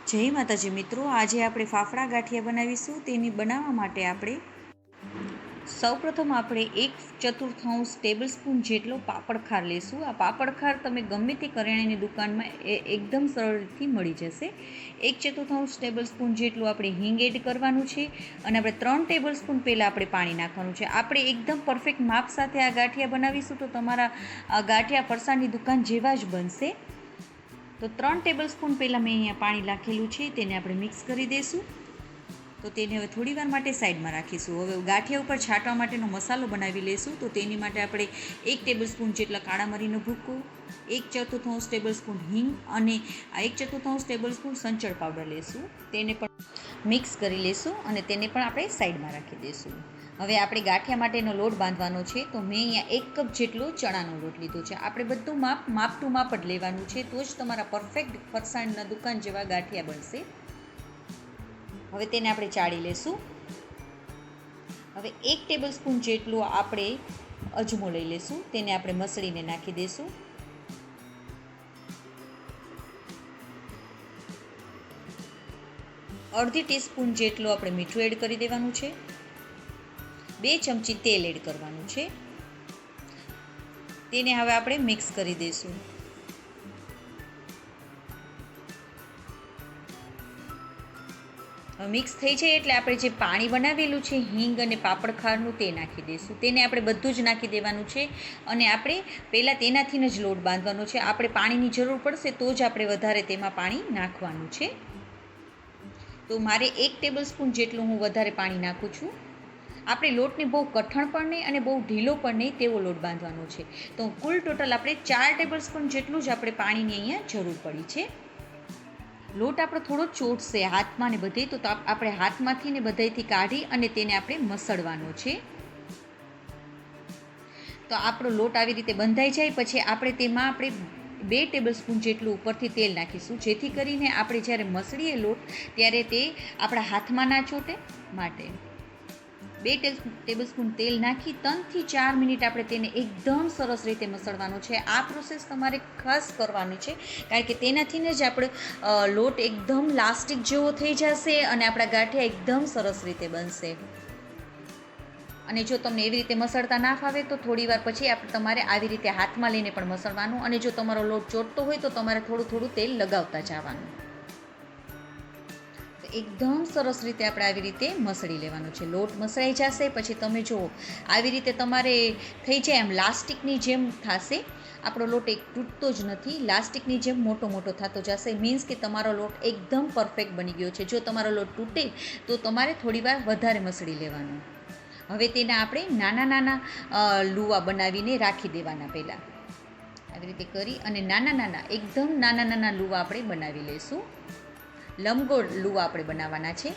જય માતાજી મિત્રો, આજે આપણે ફાફડા ગાંઠિયા બનાવીશું. તેની બનાવવા માટે આપણે સૌપ્રથમ આપણે 1/4 ટેબલ સ્પૂન જેટલો પાપડ ખાર લેશું. આ પાપડ ખાર તમે ગમે તે કરિયાણાની દુકાનમાં એકદમ સરળથી મળી જશે. 1/4 ટેબલ સ્પૂન જેટલું આપણે હિંગ એડ કરવાનું છે અને આપણે 3 ટેબલ સ્પૂન પહેલાં આપણે પાણી નાખવાનું છે. આપણે એકદમ પરફેક્ટ માપ સાથે આ ગાંઠિયા બનાવીશું તો તમારા ગાંઠિયા ફરસાણની દુકાન જેવા જ બનશે. તો 3 ટેબલ સ્પૂન પહેલાં મેં અહીંયા પાણી નાખેલું છે, તેને આપણે મિક્સ કરી દઈશું. તો તેને હવે થોડીવાર માટે સાઈડમાં રાખીશું. હવે ગાંઠિયા ઉપર છાંટવા માટેનો મસાલો બનાવી લઈશું. તો તેની માટે આપણે 1 ટેબલ સ્પૂન જેટલા કાળા મરીનો ભૂકો, 1/4 ટેબલ સ્પૂન હિંગ અને 1/4 ટેબલ સ્પૂન સંચળ પાવડર લઈશું. તેને પણ મિક્સ કરી લઈશું અને તેને પણ આપણે સાઈડમાં રાખી દઈશું. હવે આપણે ગાંઠિયા માટેનો લોટ બાંધવાનો છે. તો મેં અહીંયા 1 કપ જેટલો ચણાનો લોટ લીધો છે. આપણે બધું માપ ટુ માપ જ લેવાનું છે, તો જ તમારા પરફેક્ટ ફરસાણના દુકાન જેવા ગાંઠિયા બનશે. હવે તેને આપણે ચાળી લેશું. હવે 1 ટેબલ સ્પૂન જેટલો આપણે અજમો લઈ લેશું, તેને આપણે મસળીને નાખી દઈશું. અડધી ટીસ્પૂન જેટલું આપણે મીઠું એડ કરી દેવાનું છે. 2 ચમચી તેલ એડ કરવાનું છે. તેને હવે આપણે મિક્સ કરી દઈશું. મિક્સ થઈ જાય એટલે આપણે જે પાણી બનાવેલું છે હિંગ અને પાપડ ખારનું તે નાખી દઈશું. તેને આપણે બધું જ નાખી દેવાનું છે અને આપણે પહેલાં તેનાથી જ લોટ બાંધવાનો છે. આપણે પાણીની જરૂર પડશે તો જ આપણે વધારે તેમાં પાણી નાખવાનું છે. તો મારે 1 ટેબલ સ્પૂન જેટલું હું વધારે પાણી નાખું છું. આપણે લોટને બહુ કઠણ પણ નહીં અને બહુ ઢીલો પણ નહીં તેવો લોટ બાંધવાનો છે. તો કુલ ટોટલ આપણે 4 ટેબલ સ્પૂન જેટલું જ આપણે પાણીની અહીંયા જરૂર પડી છે. લોટ આપણો થોડો ચોટશે હાથમાં ને બધે, તો આપણે હાથમાંથી ને બધેથી કાઢી અને તેને આપણે મસળવાનો છે. તો આપણો લોટ આવી રીતે બંધાઈ જાય પછી આપણે તેમાં આપણે 2 ટેબલ સ્પૂન જેટલું ઉપરથી તેલ નાખીશું, જેથી કરીને આપણે જ્યારે મસળીએ લોટ ત્યારે તે આપણા હાથમાં ના ચોટે માટે. 2 ટેબલ સ્પૂન તેલ નાખી 3 થી 4 મિનિટ આપણે તેને એકદમ સરસ રીતે મસળવાનો છે. આ પ્રોસેસ તમારે ખાસ કરવાની છે, કારણ કે તેનાથી જ આપણે લોટ એકદમ લાસ્ટિક જેવો થઈ જશે અને આપણા ગાંઠિયા એકદમ સરસ રીતે બનશે. અને જો તમને એવી રીતે મસળતા ના ફાવે તો થોડીવાર પછી તમારે આવી રીતે હાથમાં લઈને પણ મસળવાનું, અને જો તમારો લોટ ચોટતો હોય તો તમારે થોડું થોડું તેલ લગાવતા જવાનું. એકદમ સરસ રીતે આપણે આવી રીતે મસળી લેવાનું છે. લોટ મસળાઈ જશે પછી તમે જુઓ આવી રીતે તમારે થઈ જાય એમ લાસ્ટિકની જેમ થશે. આપણો લોટ એક તૂટતો જ નથી, લાસ્ટિકની જેમ મોટો મોટો થતો જશે. મીન્સ કે તમારો લોટ એકદમ પરફેક્ટ બની ગયો છે. જો તમારો લોટ તૂટે તો તમારે થોડીવાર વધારે મસળી લેવાનું. હવે તેના આપણે નાના નાના લુવા બનાવીને રાખી દેવાના. પહેલાં આવી રીતે કરી અને એકદમ નાના નાના લુવા આપણે બનાવી લઈશું. લંબગોળ લુવા આપણે બનાવવાના છે.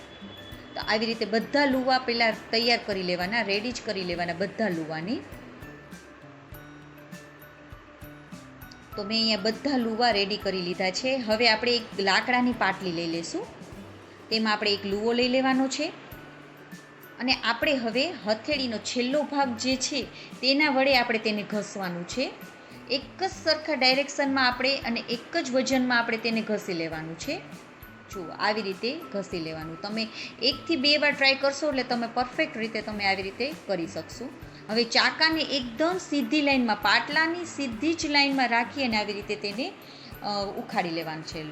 તો આવી રીતે બધા લુવા પહેલાં તૈયાર કરી લેવાના, રેડી જ કરી લેવાના બધા લુવાની. તો મેં અહીંયા બધા લુવા રેડી કરી લીધા છે. હવે આપણે એક લાકડાની પાટલી લઈ લઈશું, તેમાં આપણે એક લુવો લઈ લેવાનો છે અને આપણે હવે હથેળીનો છેલ્લો ભાગ જે છે તેના વડે આપણે તેને ઘસવાનું છે. એક જ સરખા ડાયરેક્શનમાં આપણે અને એક જ વજનમાં આપણે તેને ઘસી લેવાનું છે. જુઓ આવી રીતે ઘસી લેવાનું. તમે 1 થી 2 વાર ટ્રાય કરશો એટલે તમે પરફેક્ટ રીતે તમે આવી રીતે કરી શકશો. હવે ચાકાને એકદમ સીધી લાઈનમાં, પાટલાની સીધી જ લાઈનમાં રાખી અને આવી રીતે તેને ઉખાડી લેવાનું છે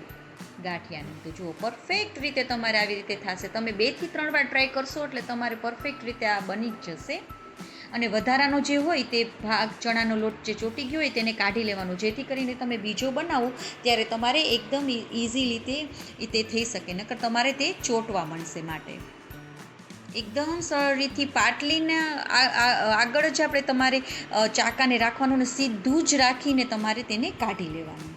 ગાંઠિયાને. તો જુઓ પરફેક્ટ રીતે તમારે આવી રીતે થશે. તમે 2 થી 3 વાર ટ્રાય કરશો એટલે તમારે પરફેક્ટ રીતે આ બની જ જશે. અને વધારાનો જે હોય તે ભાગ ચણાનો લોટ જે ચોટી ગયો હોય તેને કાઢી લેવાનો, જેથી કરીને તમે બીજો બનાવો ત્યારે તમારે એકદમ ઇઝી રીતે તે થઈ શકે, નકર તમારે તે ચોટવા માંડશે. માટે એકદમ સરળ રીતથી પાટલીને આગળ જ આપણે તમારે ચાકાને રાખવાનું ને સીધું જ રાખીને તમારે તેને કાઢી લેવાનું.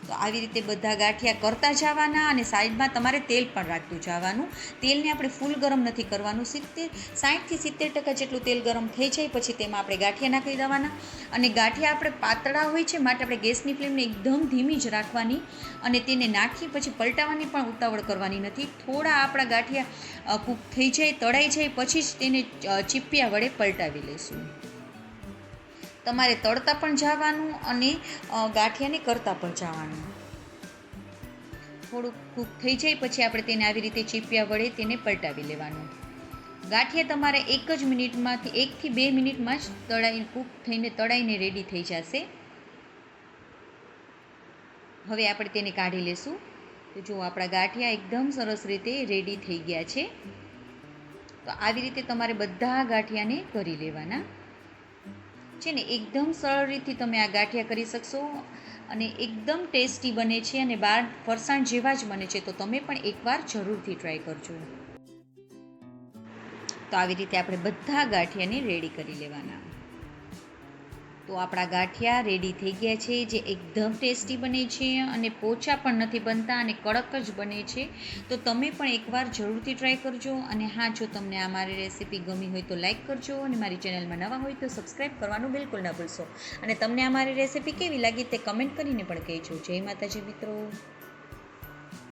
તો આવી રીતે બધા ગાંઠિયા કરતા જવાના અને સાઈડમાં તમારે તેલ પણ રાખતું જવાનું. તેલને આપણે ફૂલ ગરમ નથી કરવાનું. 60 થી 70% જેટલું તેલ ગરમ થઈ જાય પછી તેમાં આપણે ગાંઠિયા નાખી દેવાના. અને ગાંઠિયા આપણે પાતળા હોય છે માટે આપણે ગેસની ફ્લેમને એકદમ ધીમી જ રાખવાની અને તેને નાખી પછી પલટાવવાની પણ ઉતાવળ કરવાની નથી. થોડા આપણા ગાંઠિયા કૂક થઈ જાય, તળાઈ જાય પછી જ તેને ચીપિયા વડે પલટાવી લઈશું. તમારે તળતા પણ જવાનું અને ગાંઠિયાને કરતા પણ જવાનું. થોડુંક કૂક થઈ જાય પછી આપણે તેને આવી રીતે ચીપિયા વડે તેને પલટાવી લેવાનું. ગાંઠિયા તમારે 1 જ મિનિટમાંથી 1 થી 2 મિનિટમાં જ કૂક થઈને તળાઈને રેડી થઈ જશે. હવે આપણે તેને કાઢી લેશું. તો જો આપણા ગાંઠિયા એકદમ સરસ રીતે રેડી થઈ ગયા છે. તો આવી રીતે તમારે બધા ગાંઠિયાને કરી લેવાના છે ને. એકદમ સરળ રીતથી તમે આ ગાંઠિયા કરી શકશો અને એકદમ ટેસ્ટી બને છે અને બહાર ફરસાણ જેવા જ બને છે. તો તમે પણ એકવાર જરૂરથી ટ્રાય કરજો. તો આવી રીતે આપણે બધા ગાંઠિયાને રેડી કરી લેવાના. તો આપણા ગાંઠિયા રેડી થઈ ગયા છે, જે એકદમ ટેસ્ટી બને છે અને પોચા પણ નથી બનતા અને કડક જ બને છે. તો તમે પણ એકવાર જરૂરથી ટ્રાય કરજો. અને હા, જો તમને આ મારી રેસીપી ગમી હોય તો લાઈક કરજો અને મારી ચેનલમાં નવા હોય તો સબસ્ક્રાઈબ કરવાનું બિલકુલ ના ભૂલશો. અને તમને આ મારી રેસીપી કેવી લાગી તે કમેન્ટ કરીને પણ કહેજો. જય માતાજી મિત્રો.